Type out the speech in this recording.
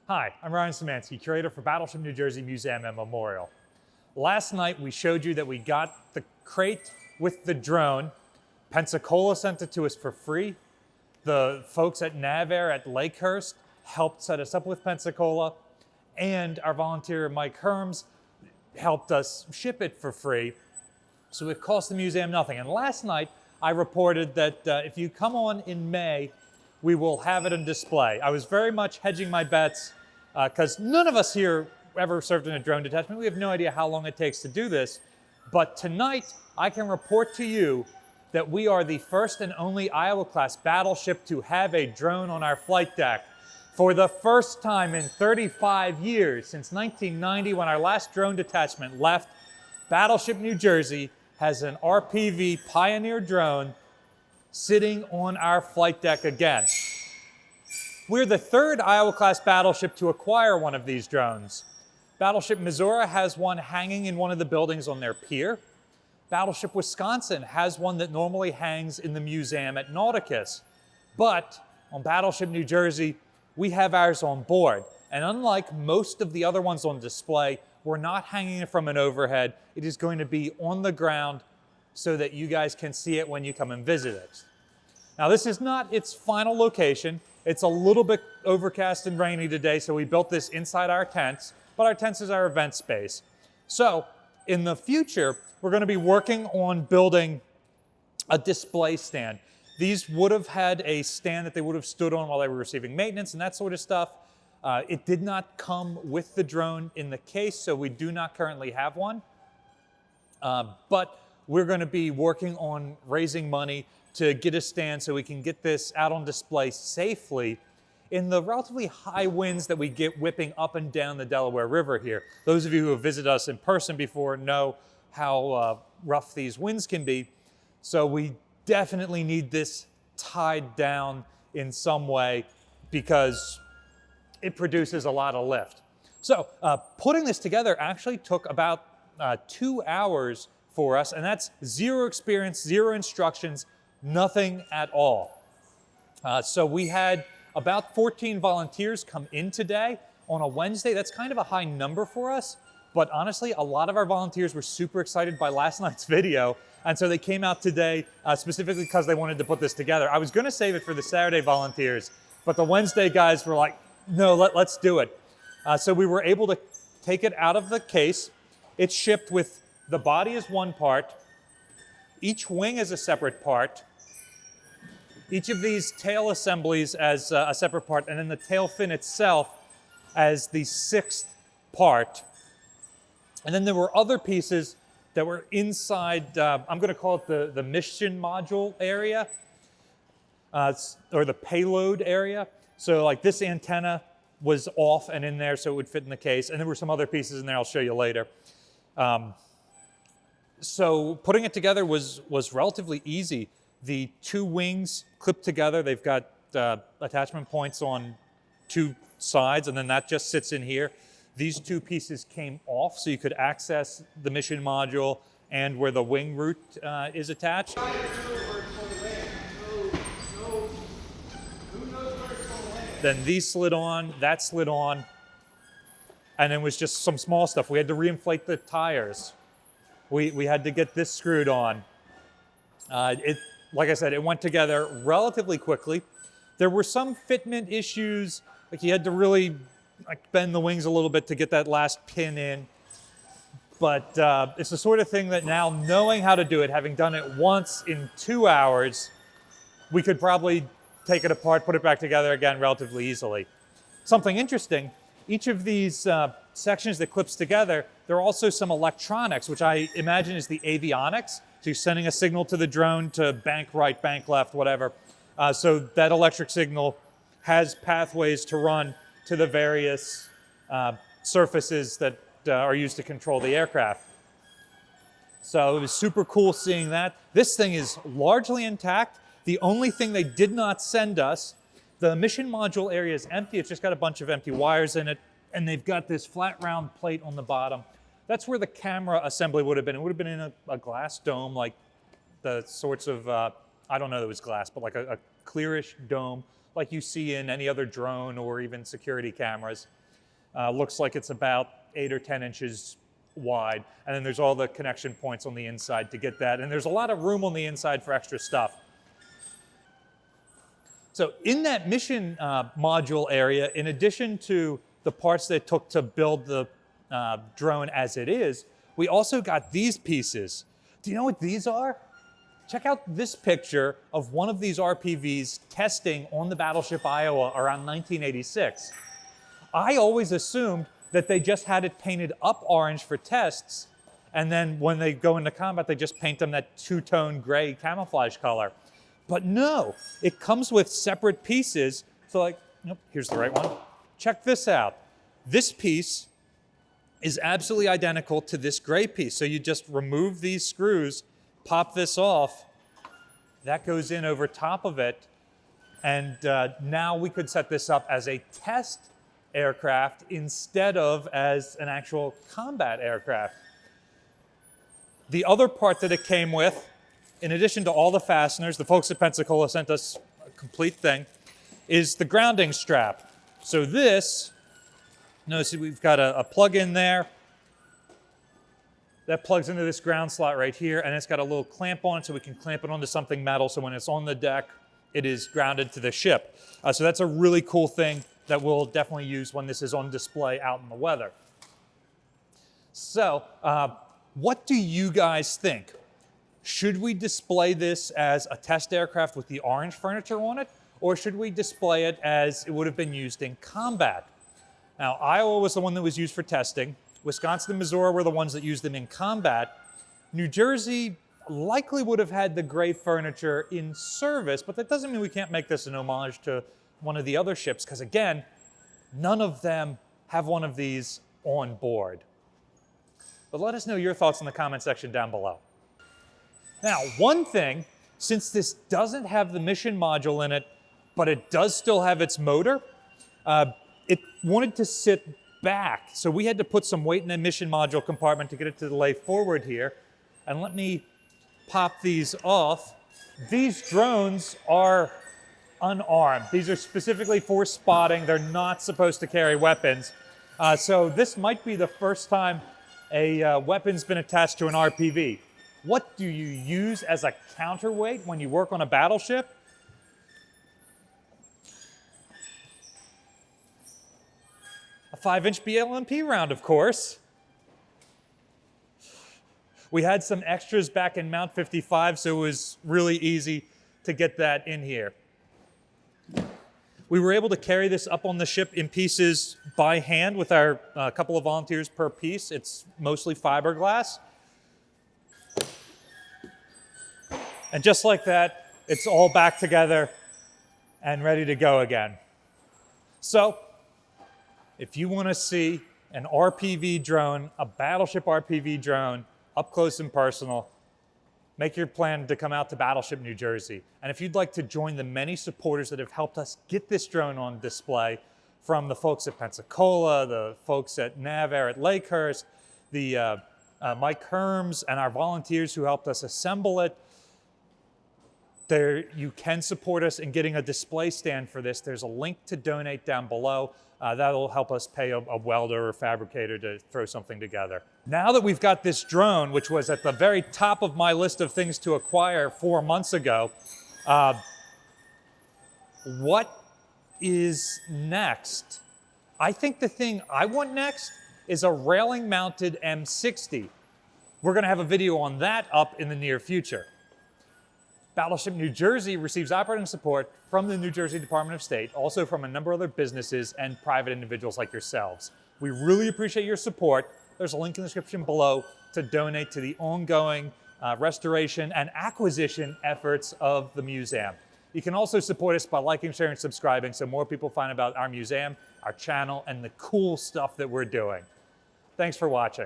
Hi, I'm Ryan Szymanski, curator for Battleship New Jersey Museum and Memorial. Last night we showed you that we got the crate with the drone. Pensacola sent it to us for free. The folks at NavAir at Lakehurst helped set us up with Pensacola, and our volunteer Mike Herms helped us ship it for free. So it cost the museum nothing. And last night I reported that if you come on in May, we will have it on display. I was very much hedging my bets because none of us here ever served in a drone detachment. We have no idea how long it takes to do this. But tonight, I can report to you that we are the first and only Iowa-class battleship to have a drone on our flight deck. For the first time in 35 years, since 1990 when our last drone detachment left, Battleship New Jersey has an RPV Pioneer drone sitting on our flight deck again. We're the third Iowa-class battleship to acquire one of these drones. Battleship Missouri has one hanging in one of the buildings on their pier. Battleship Wisconsin has one that normally hangs in the museum at Nauticus. But on Battleship New Jersey, we have ours on board. And unlike most of the other ones on display, we're not hanging it from an overhead. It is going to be on the ground so that you guys can see it when you come and visit it. Now, this is not its final location. It's a little bit overcast and rainy today, so we built this inside our tents, but our tents is our event space. So in the future, we're going to be working on building a display stand. These would have had a stand that they would have stood on while they were receiving maintenance and that sort of stuff. It did not come with the drone in the case, so we do not currently have one. But we're going to be working on raising money to get a stand so we can get this out on display safely in the relatively high winds that we get whipping up and down the Delaware River here. Those of you who have visited us in person before know how rough these winds can be. So we definitely need this tied down in some way because it produces a lot of lift. So putting this together actually took about 2 hours for us, and that's zero experience, zero instructions, nothing at all. So we had about 14 volunteers come in today on a Wednesday. That's kind of a high number for us, but honestly, a lot of our volunteers were super excited by last night's video, and so they came out today specifically because they wanted to put this together. I was gonna save it for the Saturday volunteers, but the Wednesday guys were like, no, let's do it. So we were able to take it out of the case. It's shipped with the body is one part, each wing is a separate part, each of these tail assemblies as a separate part, and then the tail fin itself as the sixth part. And then there were other pieces that were inside, I'm going to call it the mission module area, or the payload area. So like this antenna was off and in there so it would fit in the case, and there were some other pieces in there I'll show you later. So putting it together was relatively easy. The two wings clip together. They've got attachment points on two sides, and then that just sits in here. These two pieces came off, so you could access the mission module and where the wing root is attached. Then these slid on, that slid on, and then was just some small stuff. We had to reinflate the tires. We had to get this screwed on. Like I said, it went together relatively quickly. There were some fitment issues, like you had to really bend the wings a little bit to get that last pin in. But it's the sort of thing that now, knowing how to do it, having done it once in 2 hours, we could probably take it apart, put it back together again relatively easily. Something interesting, each of these sections that clips together, there are also some electronics, which I imagine is the avionics. So you're sending a signal to the drone to bank right, bank left, whatever. So that electric signal has pathways to run to the various surfaces that are used to control the aircraft. So it was super cool seeing that. This thing is largely intact. The only thing they did not send us, the mission module area is empty. It's just got a bunch of empty wires in it, and they've got this flat round plate on the bottom. That's where the camera assembly would have been. It would have been in a glass dome like the sorts of I don't know that it was glass, but like a clearish dome like you see in any other drone or even security cameras. Looks like it's about 8 or 10 inches wide. And then there's all the connection points on the inside to get that. And there's a lot of room on the inside for extra stuff. So in that mission module area, in addition to the parts that it took to build the drone as it is, we also got these pieces. Do you know what these are? Check out this picture of one of these RPVs testing on the Battleship Iowa around 1986. I always assumed that they just had it painted up orange for tests, and then when they go into combat, they just paint them that two-tone gray camouflage color. But no, it comes with separate pieces. So like, nope, here's the right one. Check this out. This piece is absolutely identical to this gray piece. So you just remove these screws, pop this off, that goes in over top of it, and now we could set this up as a test aircraft instead of as an actual combat aircraft. The other part that it came with, in addition to all the fasteners, the folks at Pensacola sent us a complete thing, is the grounding strap. So this, notice we've got a plug in there. That plugs into this ground slot right here, and it's got a little clamp on it so we can clamp it onto something metal, so when it's on the deck, it is grounded to the ship. So that's a really cool thing that we'll definitely use when this is on display out in the weather. So, what do you guys think? Should we display this as a test aircraft with the orange furniture on it, or should we display it as it would have been used in combat? Now, Iowa was the one that was used for testing. Wisconsin and Missouri were the ones that used them in combat. New Jersey likely would have had the gray furniture in service, but that doesn't mean we can't make this an homage to one of the other ships, because again, none of them have one of these on board. But let us know your thoughts in the comment section down below. Now, one thing, since this doesn't have the mission module in it, but it does still have its motor, it wanted to sit back. So we had to put some weight in the mission module compartment to get it to lay forward here. And let me pop these off. These drones are unarmed. These are specifically for spotting. They're not supposed to carry weapons. So this might be the first time a weapon's been attached to an RPV. What do you use as a counterweight when you work on a battleship? A 5-inch BLMP round, of course. We had some extras back in Mount 55, so it was really easy to get that in here. We were able to carry this up on the ship in pieces by hand with our couple of volunteers per piece. It's mostly fiberglass. And just like that, it's all back together and ready to go again. So, if you want to see an RPV drone, a Battleship RPV drone, up close and personal, make your plan to come out to Battleship New Jersey. And if you'd like to join the many supporters that have helped us get this drone on display, from the folks at Pensacola, the folks at NavAir at Lakehurst, the Mike Herms, and our volunteers who helped us assemble it, you can support us in getting a display stand for this. There's a link to donate down below. That'll help us pay a welder or fabricator to throw something together. Now that we've got this drone, which was at the very top of my list of things to acquire 4 months ago, what is next? I think the thing I want next is a railing-mounted M60. We're going to have a video on that up in the near future. Battleship New Jersey receives operating support from the New Jersey Department of State, also from a number of other businesses and private individuals like yourselves. We really appreciate your support. There's a link in the description below to donate to the ongoing restoration and acquisition efforts of the museum. You can also support us by liking, sharing, and subscribing so more people find about our museum, our channel, and the cool stuff that we're doing. Thanks for watching.